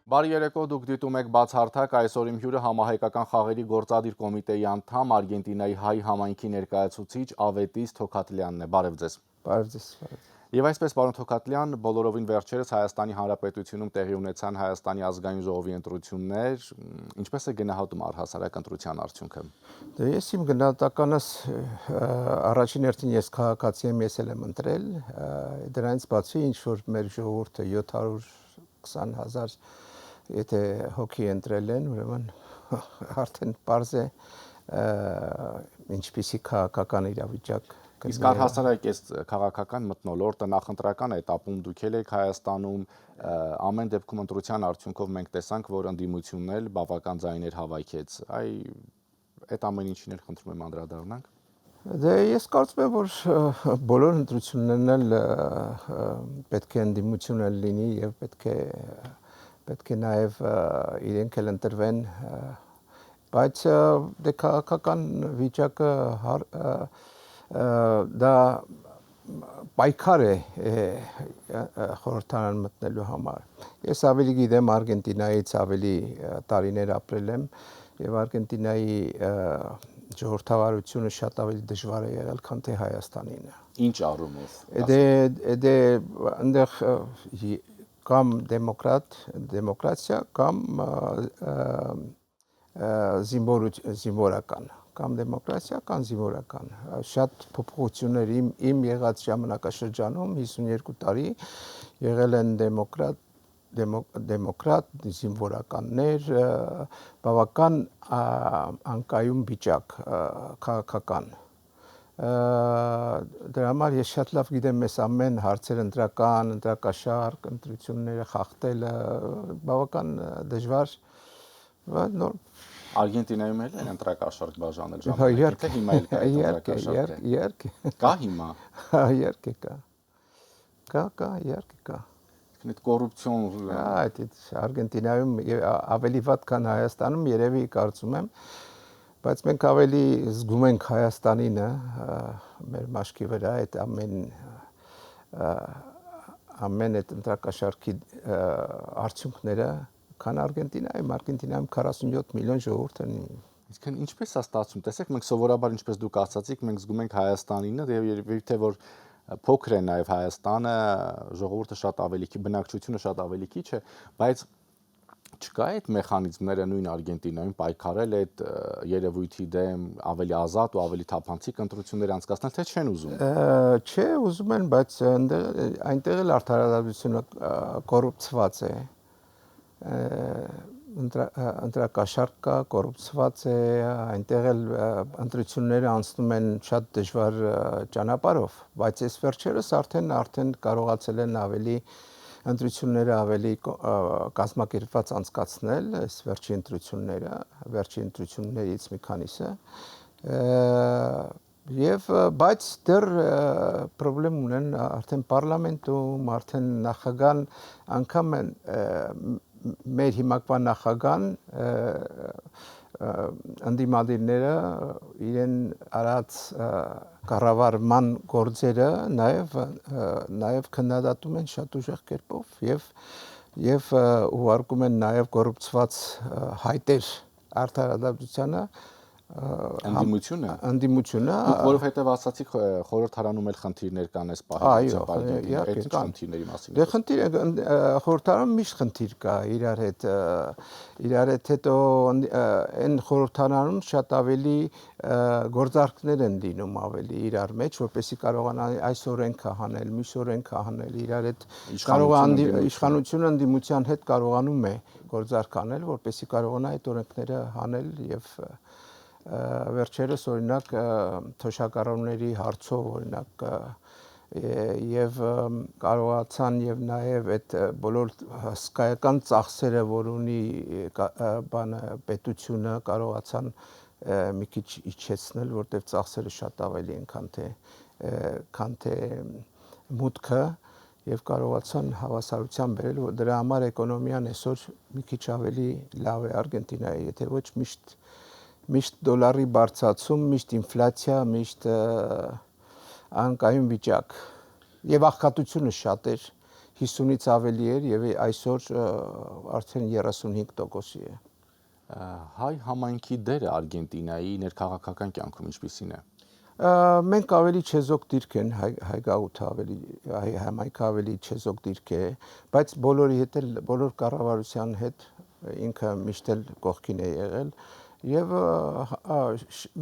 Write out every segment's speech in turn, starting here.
Բարի երեկո, դուք դիտում եք բացահարթակ, այսօր իմ հյուրը համահայկական խաղերի գործադիր կոմիտեի անդամ, Արգենտինայի հայ համայնքի ներկայացուցիչ Ավետիս Թոքաթլյանն է, բարև ձեզ։ Բարև ձեզ։ Եվ այսպես, պարոն Թոքաթլյան, բոլորովին վերջերս Հայաստանի Հանրապետությունում տեղի ունեցան Հայաստանի ազգային ժողովի ընտրություններ, ինչպես է գնահատում առհասարակ ընտրության արդյունքը։ Դե ես իմ գնահատականս առաջին հերթին ես քաղաքացի եմ, ես էլ եմ ընտրել, դրանից բացի ինչ որ մեր ժողովուրդը 720,000 եթե հոգի ընտրել են, ուրեմն արդեն պարզ է ինչպիսի քաղաքական իրավիճակ Իսկ առհասարակ այս քաղաքական մթնոլորտը նախընտրական этаպում դուք եք Հայաստանում, ամեն դեպքում ընտրության արդյունքով մենք տեսանք, որ ընդդիմությունն էլ բավական ձայներ հավաքեց, այդ ամեն ինչին էլ խնդրում եմ անդրադառնանք։ Դե ես կարծում եմ, որ բոլոր ընտրություններն էլ պետք է ընդդիմություն լինի եւ պետք է նաեւ իրենք էլ ընտրվեն, բայց դե քաղաքական վիճակը դա պայքար է խորհրդարան մտնելու համար։ Ես ավելի գիտեմ Արգենտինայից ավելի տարիներ ապրել եմ եւ Արգենտինայի ժողովրդավարությունը շատ ավելի դժվար է եղել, քան թե Հայաստանինը։ Ինչ առումով։ Դե այնտեղ կամ դեմոկրատիա կամ զինվորական կամ դեմոկրատիա կամ զինվորական շատ փոփոխություններ իմ եղած ժամանակաշրջանում 52 տարի եղել են դեմոկրատ զինվորականներ բավական անկայուն վիճակ քաղաքական դրա համար ես շատ լավ գիտեմ ես ամեն հարցեր ընտրակաշարք ընտրությունները խախտելը բավական դժվար նոր Արգենտինայում էլ են ընտրակաշարք բաժանել ժամանակ, թե հիմա էլ կա ընտրակաշարք։ Իհարկե։ Կա հիմա։ Իհարկե կա, իհարկե կա։ Այդ կոռուպցիոն այդ Արգենտինայում ավելի վատ քան Հայաստանում երևի կարծում եմ, բայց մենք ավելի զգում ենք Հայաստանինը մեր մաշկի վրա այդ ամեն այդ ընտրակաշարքի արդյունքները քան Արգենտինայում 47 միլիոն ժողովուրդ են։ Իսկն ինչպես է ստացվում։ Տեսեք, մենք սովորաբար ինչպես դուք ասացիք, մենք զգում ենք Հայաստանինը, եւ երևի թե որ փոքր է նաեւ Հայաստանը, ժողովուրդը շատ ավելի քիչ, բնակչությունը շատ ավելի քիչ է, բայց չկա այդ մեխանիզմները նույն Արգենտինայում պայքարել այդ երևույթի դեմ ավելի ազատ ու ավելի թափանցիկ ընտրություններ անցկացնել, թե չեն ուզում։ Չէ, ուզում են, բայց այնտեղ էլ արդարադատությունը կոռուպցված է։ Ընտրակաշարք կա, կոռուպցված է, այնտեղ էլ ընտրությունները անցնում են շատ դժվար ճանապարհով, բայց այս վերջերս արդեն կարողացել են ավելի ընտրությունները ավելի կազմակերպված անցկացնել, այս վերջին ընտրություններից մի քանիսը եւ բայց դեռ խնդրեմ ունեն արդեն պարլամենտում, արդեն նախագահան անգամ մեր հիմակվա նախագահան ընդդիմադիրները իրեն արած կառավարման գործերը նաև քննադատում են շատ ուժեղ կերպով եւ ուղարկում են նաև կոռուպցված հայտեր արդարադատությանը ընդդիմությունը որովհետեւ ասացիք խորհրդարանում էլ խնդիրներ կան այս պահի այդ խնդիրների մասին։ Դե խորհրդարանում միշտ խնդիր կա իրար հետ հետո այն խորհրդարանում շատ ավելի գործարքներ են լինում ավելի իրար մեջ, որպեսզի կարողանան այս օրենքը հանել, մյուս օրենքը հանել, իրար հետ իշխանությունը ընդդիմության հետ կարողանում է գործարք անել, որպեսզի կարողանա այդ օրենքները հանել եւ վերջերս օրինակ թոշակառուների հարցով օրինակ եւ կարողացան եւ նաեւ այդ բոլոր հսկայական ծախսերը, որ ունի պետությունը կարողացան մի քիչ իջեցնել, որտեղ ծախսերը շատ ավելի են, քան թե մուտքը եւ կարողացան հավասարության բերել, որ դրա համար էկոնոմիան այսօր մի քիչ ավելի լավ է Արգենտինայի, եթե ոչ միշտ դոլարի բարձրացում, միշտ ինֆլյացիա, միշտ անկայուն վիճակ եւ աղքատությունը շատ էր 50-ից ավելի էր եւ այսօր արդեն 35%-ի է։ Հայ համայնքի դերը Արգենտինայի ներքաղաքական կյանքում ինչպիսին է։ Մենք ավելի չեզոք դիրք են հայ գաղութը ավելի հայ համայնքը ավելի չեզոք դիրք է, բայց բոլորի հետ էլ բոլոր կառավարության հետ ինքը միշտ էլ կողքին է եղել եւ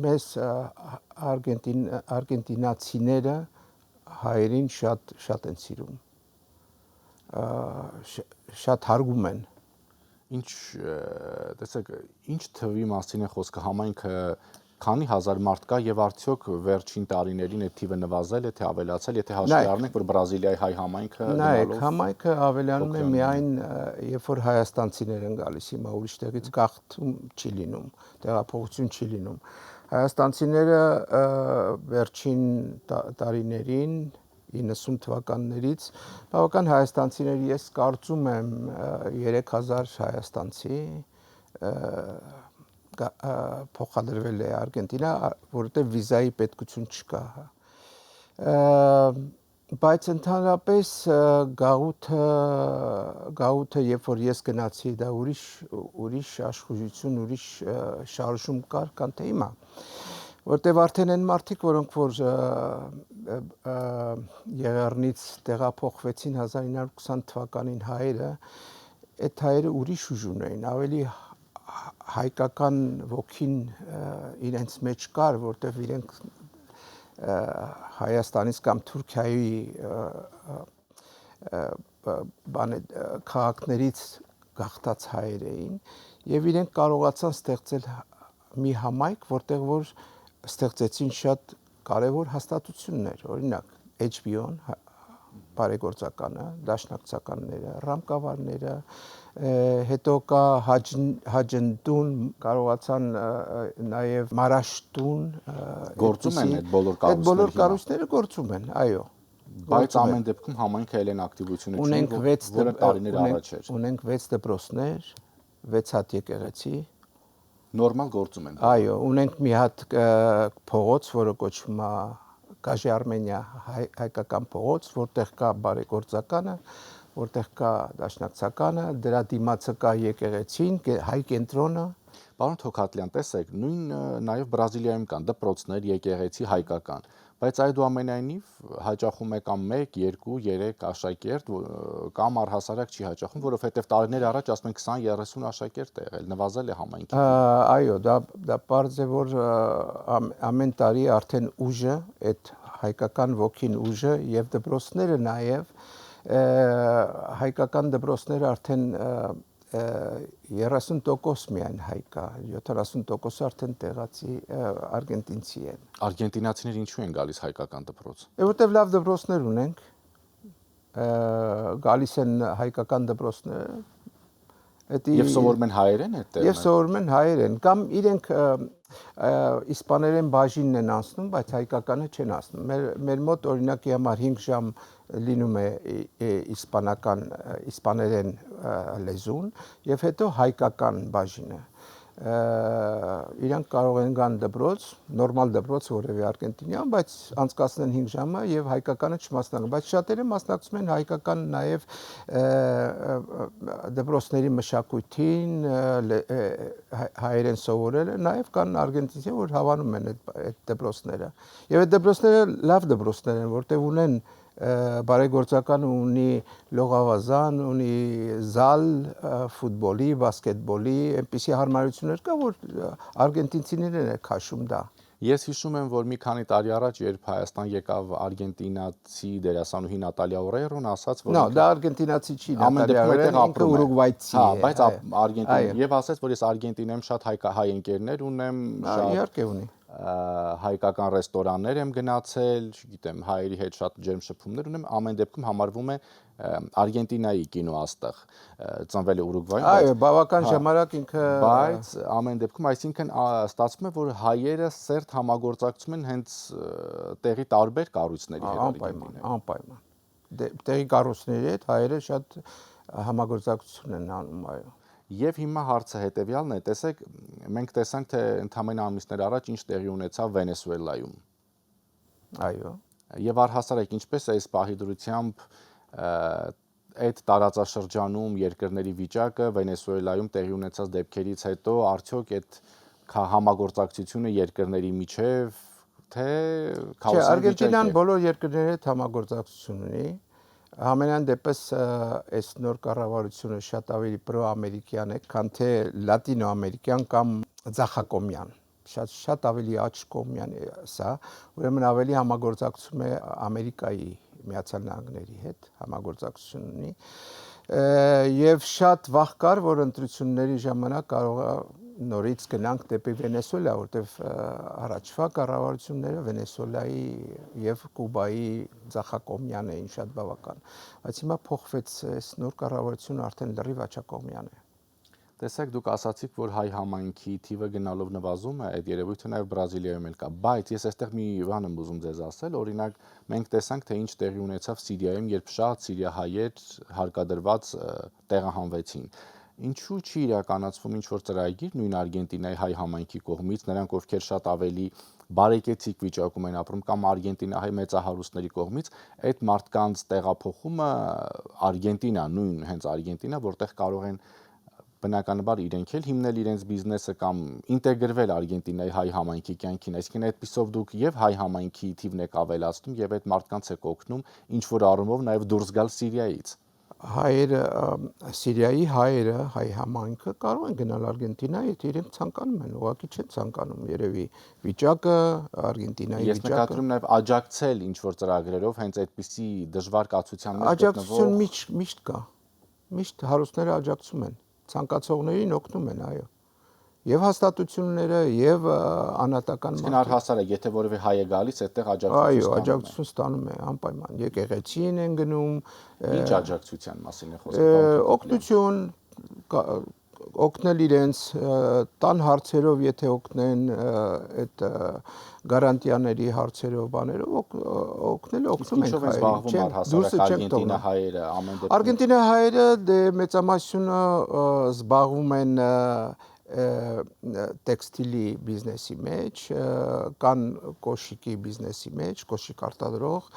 մեզ արգենտինացիները հայերին շատ են սիրում, շատ հարգում են։ Տեսեք, ինչ թվի մասին է խոսքը, համայնքը քանի հազար մարդ կա եւ արդյոք վերջին տարիներին այդ թիվը նվազել է, թե ավելացել, եթե հաշվի առնենք, որ Բրազիլիայի հայ համայնքը նայեք, համայնքը ավելանում է միայն երբ որ հայաստանցիներ են գալիս, հիմա ուրիշ տեղից գաղթում չի լինում, տեղափոխություն չի լինում։ Հայաստանցիները վերջին տարիներին 90 թվականներից բավական հայաստանցիներ, ես կարծում եմ 3000 հայաստանցի փոխադրվել է Արգենտինա, որովհետև վիզայի պետքություն չկա։ Բայց ընդհանրապես գաղութը, երբ որ ես գնացի, դա ուրիշ աշխուժություն, ուրիշ շարժում կար, քան թե հիմա։ Որտեվ արդեն այն մարդիկ, որոնք որ Եղեռնից տեղափոխվեցին 1920 թվականին հայերը, այդ հայերը ուրիշ ուժ ունեին, ավելի հայկական ոգին իրենց մեջ կար, որտեղ իրենք Հայաստանից կամ Թուրքիայի քաղաքներից գաղթած հայեր էին եւ իրենք կարողացան ստեղծել մի համայնք, որտեղ որ ստեղծեցին շատ կարևոր հաստատություններ, օրինակ HBO-ն, բարեգործականը, դաշնակցականները, ռամկավարները, հետո կա Հաջնդուն, կարողացան նաև Մարաշտուն, գործում են այդ բոլոր կառույցները։ Այդ բոլոր կառույցները գործում են, այո։ Բայց ամեն դեպքում համայնքը ել են ակտիվությունը ունի, որը տարիներ առաջ էր։ Ունենք 6 դպրոցներ, 6 հատ եկեղեցի։ Նորմալ գործում են։ Այո, ունենք մի հատ փողոց, որը կոչվում է Կաժի Արմենիա հայկական փողոց, որտեղ կա բարեգործականը, որտեղ կա դաշնակցականը, դրա դիմացը կա եկեղեցին, հայ կենտրոնը։ Պարոն Թոքատլյան, տեսեք, նույն նաև Բրազիլիայում կան դպրոցներ, եկեղեցի հայկական, բայց այդուամենայնիվ հաճախում է կամ 1, 2, 3 աշակերտ կամ առհասարակ չի հաճախում, որովհետև տարիներ առաջ ասում են 20-30 աշակերտ է եղել, նվազել է համայնքի։ Այո, դա պարզ է, որ ամեն տարի արդեն ուժը, այդ հայկական ոգին ուժը եւ դպրոցները նաև հայկական դպրոցները արդեն 30% միայն հայ կա, 70% արդեն տեղացի արգենտինցի են։ Արգենտինացիները ինչու են գալիս հայկական դպրոց։ Որտեվ լավ դպրոցներ ունենք, գալիս են հայկական դպրոցները։ Եվ սովորում են հայերեն այդտեղ։ Եվ սովորում են հայերեն, կամ իրենք իսպաներեն բաժինն են անցնում, բայց հայկականը չեն անցնում։ Մեր մոտ օրինակի համար 5 ժամ լինում է իսպաներեն լեզուն եւ հետո հայկական բաժինը։ Իրանք կարող են գան դպրոց, նորմալ դպրոց որևէ արգենտինյան, բայց անցկացնեն 5 ժամը եւ հայկականը չմասնակցեն, բայց շատերը մասնակցում են հայկական նաեւ դպրոցների մշակույթին, հայերեն սովորելը, նաեւ կան արգենտինցիներ, որ հավանում են այդ դպրոցները։ Եվ այդ դպրոցները լավ դպրոցներ են, որտեղ ունեն բարեգործական ունի լողավազան, ունի զալ, ֆուտբոլի, բասկետբոլի, այնպիսի հարմարություններ կա, որ արգենտինցիներն են քաշում դա։ Ես հիշում եմ, որ մի քանի տարի առաջ, երբ Հայաստան եկավ արգենտինացի դերասանուհի Նատալիա Օրեյրոն, ասաց, որ դա արգենտինացի չի, Նատալիա Օրեյրոն, ինքը ուրուգվայցի է։ Բայց Արգենտին եւ ասաց, որ ես Արգենտինայում շատ հայ ընկերներ ունեմ, շատ իհարկե ունի։ Հայկական ռեստորաններ եմ գնացել, չգիտեմ, հայերի հետ շատ ջերմ շփումներ ունեմ, ամեն դեպքում համարվում է Արգենտինայի կինո աստղ, ծնվել է Ուրուգվայում, այո, բավական ժամանակ ինքը, բայց ամեն դեպքում, այսինքն ստացվում է, որ հայերը սերտ համագործակցում են հենց տեղի տարբեր կառույցների հետ Արգենտինայում։ Անպայման։ Տեղի կառույցների հետ հայերը շատ համագործակցություն են անում, այո։ Եվ հիմա հարցը հետևյալն է, տեսեք, մենք տեսանք, թե ընդամենը ամիսներ առաջ ինչ տեղի ունեցավ Վենեսուելայում։ Այո։ Եվ առհասարակ ինչպես է այս պահի դրությամբ այդ տարածաշրջանում երկրների վիճակը Վենեսուելայում տեղի ունեցած դեպքերից հետո արդյոք այդ համագործակցությունը երկրների միջև թե Չէ, Արգենտինան բոլոր երկրների հետ համագործակցություն ունի։ Համենայն դեպս այս նոր կառավարությունը շատ ավելի պրո-ամերիկյան է, քան թե լատինո-ամերիկյան կամ ձախակողմյան։ Շատ ավելի աջ կողմյան է սա, ուրեմն ավելի համագործակցում է Ամերիկայի Միացյալ Նահանգների հետ, համագործակցություն ունի։ Եվ շատ վաղ կար, որ ընտրությունների ժամանակ կարող է նորից գնանք դեպի Վենեսուելա, որտեղ առաջվա կառավարությունները Վենեսուելայի եւ Կուբայի ձախակողմյան էին շատ բավական։ Բայց հիմա փոխվեց, այս նոր կառավարությունը արդեն լրիվ աչակողմյան է։ Տեսեք, դուք ասացիք, որ հայ համայնքի թիվը գնալով նվազում է, այդ երևույթը նաև Բրազիլիայում էլ կա, բայց ես այստեղ մի բան եմ ուզում ձեզ ասել, օրինակ մենք տեսանք, թե ինչ տեղի ունեցավ Սիրիայում, երբ շատ սիրիահայեր հարկադրված տեղահանվեցին։ Ինչու չի իրականացվում ինչ-որ ծրագիր նույն Արգենտինայի հայ համայնքի կողմից, նրանք ովքեր շատ ավելի բարեկեցիկ վիճակում են ապրում կամ արգենտինահայ մեծահարուստների կողմից, այդ մարդկանց տեղափոխումը Արգենտինա, նույն հենց Արգենտինա, որտեղ կարող են բնականաբար իրենք էլ հիմնել իրենց բիզնեսը կամ ինտեգրվել Արգենտինայի հայ համայնքի կյանքին, այսինքն այդպիսով դուք եւ հայ համայնքի թիվն եք ավելացնում եւ այդ մարդկանց եք օգնում ինչ որ առումով նաեւ դուրս գալ Սիրիայից։ Հայերը, Սիրիայի հայերը, հայ համայնքը կարող են գնալ Արգենտինա, եթե իրենք ցանկանում են, ուղղակի չեն ցանկանում, երևի վիճակը, Արգենտինայի Ես նկատում եմ նաեւ աջակցել ինչ որ ծրագրերով հենց այդպիսի դժվար կացության մեջ աջակցություն միշտ կա։ Միշտ հարուստները աջակցում են, ցանկացողներին օգնում են, այո։ Եվ հաստատությունները, եւ անհատական մարդիկ։ Առհասարակ, եթե որևէ հայ է գալիս, այդտեղ աջակցություն ստանում է, անպայման։ Եկեղեցին են գնում։ Ինչ աջակցության մասին է խոսքը։ Օգնություն, օգնել իրենց տան հարցերով, եթե օգնեն այդ գարանտիաների հարցերով, բաներով օգնել օգնում են հայերը։ Արգենտինա հայերը դե մեծամասնությունը զբաղվում են տեքստիլի բիզնեսի մեջ, կան կոշիկի բիզնեսի մեջ, կոշիկ արտադրող,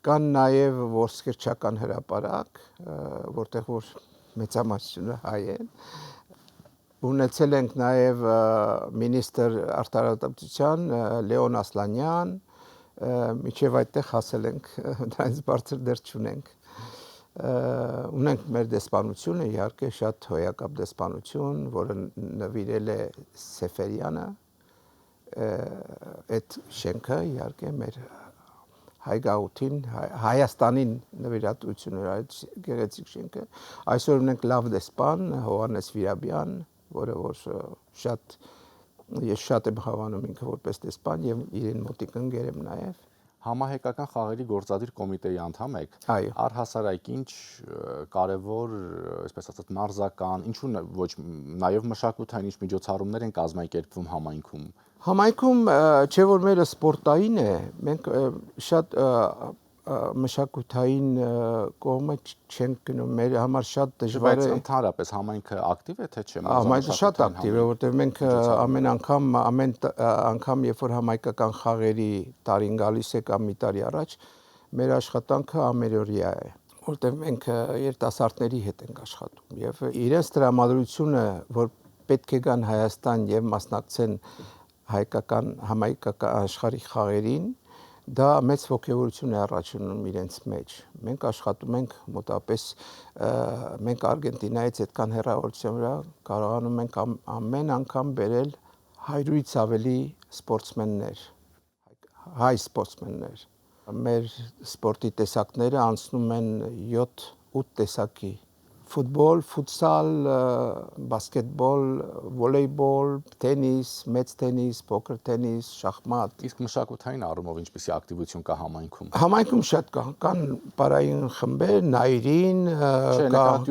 կան նաև ոսկերչական հրապարակ, որտեղ որ մեծամասնությունը հայ են։ Ունեցել ենք նաև մինիստր արտարադատության Լեոն Ասլանյան, միջև այդտեղ հասել ենք, դրանից բարձր դեռ չունենք։ Ունենք մեր դեսպանությունը, իհարկե շատ հոյակապ դեսպանություն, որը նվիրել է Սեֆերյանը, այդ շենքը իհարկե մեր հայ գաղութին, Հայաստանին նվիրատվություն էր այդ գեղեցիկ շենքը։ Այսօր ունենք լավ դեսպան Հովհաննես Վիրաբյան, որը որ ես շատ եմ հավանում ինքը որպես դեսպան եւ իրեն մոտիկ ընկեր եմ նաեւ։ Համահայկական խաղերի գործադիր կոմիտեի անդամ եք։ Այո։ Առհասարակ ինչ կարևոր, այսպես ասած, մարզական, ինչու ոչ նաև մշակութային ինչ միջոցառումներ են կազմակերպվում համայնքում։ Համայնքում չէ որ մերը սպորտային է, մենք շատ մշակութային կողմը չենք գնում, մեր համար շատ դժվար է։ Բայց ընդհանրապես համայնքը ակտիվ է թե չէ։ Համայնքը շատ ակտիվ է, որտեղ մենք ամեն անգամ, երբ որ համայնքական խաղերի տարին գալիս է կամ մի տարի առաջ, մեր աշխատանքը ամերօրյա է, որտեղ մենք երիտասարդների հետ ենք աշխատում եւ իրենց տրամադրությունը, որ պետք է գան Հայաստան եւ մասնակցեն համայնքական աշխարհի խաղերին, դա մեծ ոգևորություն է առաջանում իրենց մեջ։ Մենք աշխատում ենք մոտապես մենք Արգենտինայից այդքան հեռավորության վրա կարողանում ենք ամեն անգամ բերել 100-ից ավելի սպորտսմեններ, հայ սպորտսմեններ։ Մեր սպորտի տեսակները անցնում են 7-8 տեսակի. ֆուտբոլ, ֆուտսալ, բասկետբոլ, վոլեյբոլ, տենիս, մեծ տենիս, փոքր տենիս, շախմատ։ Իսկ մշակութային առումով ինչպիսի ակտիվություն կա համայնքում։ Համայնքում շատ կան պարային խմբեր, նայրին,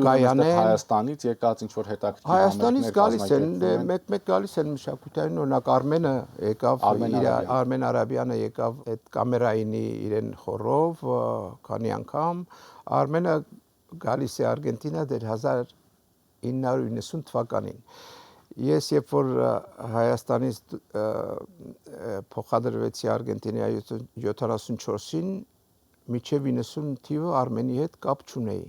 կայանեն։ Հայաստանից եկած ինչ որ հետաքրքիր Հայաստանից գալիս են, մեկ գալիս են մշակութային, օրինակ Արմենը եկավ, Արմեն Արաբյանը եկավ այդ կամերայինի իրեն խորով, քանի անգամ, Արմենը գալիս է Արգենտինա դեռ 1990 թվականին։ Ես երբ որ Հայաստանից փոխադրվեցի Արգենտինայի 74-ին, մինչև 90 թիվը Արմենի հետ կապ չունեի։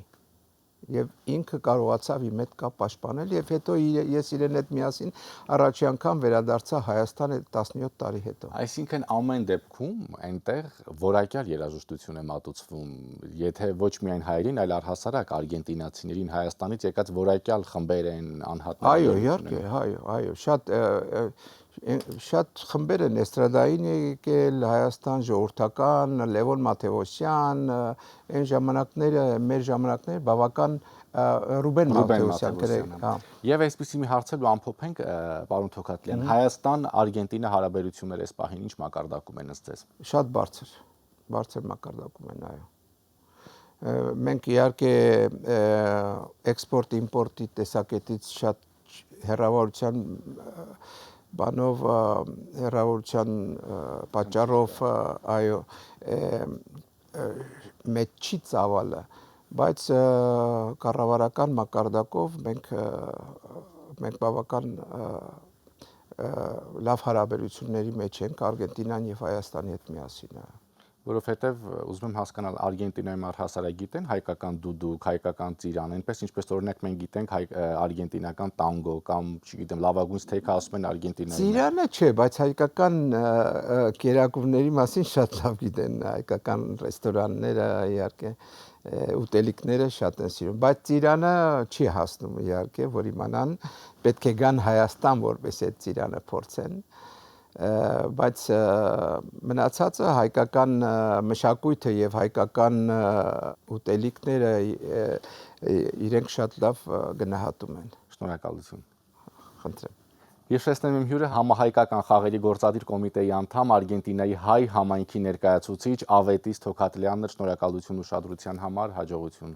եւ ինքը կարողացավ իմ հետ կապ պաշտպանել եւ հետո ես իրեն հետ միասին առաջի անգամ վերադարձա Հայաստան 17 տարի հետո։ Այսինքն ամեն դեպքում այնտեղ որակյալ երաժշտություն է մատուցվում, եթե ոչ միայն հայերին, այլ առհասարակ արգենտինացիներին Հայաստանից եկած որակյալ խմբեր են, անհատներ։ Այո, իհարկե, այո, շատ խմբեր են էստրադային եկել Հայաստան, ժողովրդական, Լևոն Մաթեոսյան, այն ժամանակները, մեր ժամանակները բավական Ռուբեն Մաթեոսյան, հա։ Եվ այսպեսի մի հարցել ու ամփոփենք, պարոն Թոքատլյան, Հայաստան-Արգենտինա հարաբերությունները այս պահին ինչ մակարդակում են ըստ ձեզ։ Շատ բարձր մակարդակում են, այո։ Մենք իհարկե էքսպորտ-իմպորտի տեսակետից շատ հեռավորության բանով հեռավորության պատճառով այո մեծ չի ծավալը, բայց կառավարական մակարդակով մենք բավական լավ հարաբերությունների մեջ ենք Արգենտինան եւ Հայաստանի հետ միասին։ Որովհետև ուզում եմ հասկանալ Արգենտինայում առհասարակ գիտեն հայկական դուդուկ, հայկական ծիրան, այնպես ինչպես օրինակ մենք գիտենք արգենտինական տանգո կամ, չգիտեմ, լավագույն սթեյքը ասում են Արգենտինայում։ Ծիրանը չէ, բայց հայկական կերակուրների մասին շատ լավ գիտեն, հայկական ռեստորանները իհարկե ուտելիքները շատ են սիրում, բայց ծիրանը չի հասնում իհարկե, որ իմանան, պետք է գան Հայաստան, որպես այդ ծիրանը փորձեն։ Բայց մնացածը հայկական մշակույթը եւ հայկական ուտելիքները իրենք շատ լավ գնահատում են։ Շնորհակալություն։ Խնդրեմ։ Հիշեցնեմ իմ հյուրը համահայկական խաղերի գործադիր կոմիտեի անդամ Արգենտինայի հայ համայնքի ներկայացուցիչ Ավետիս Թոքատլյանն էր։ Շնորհակալություն ուշադրության համար, հաջողություն։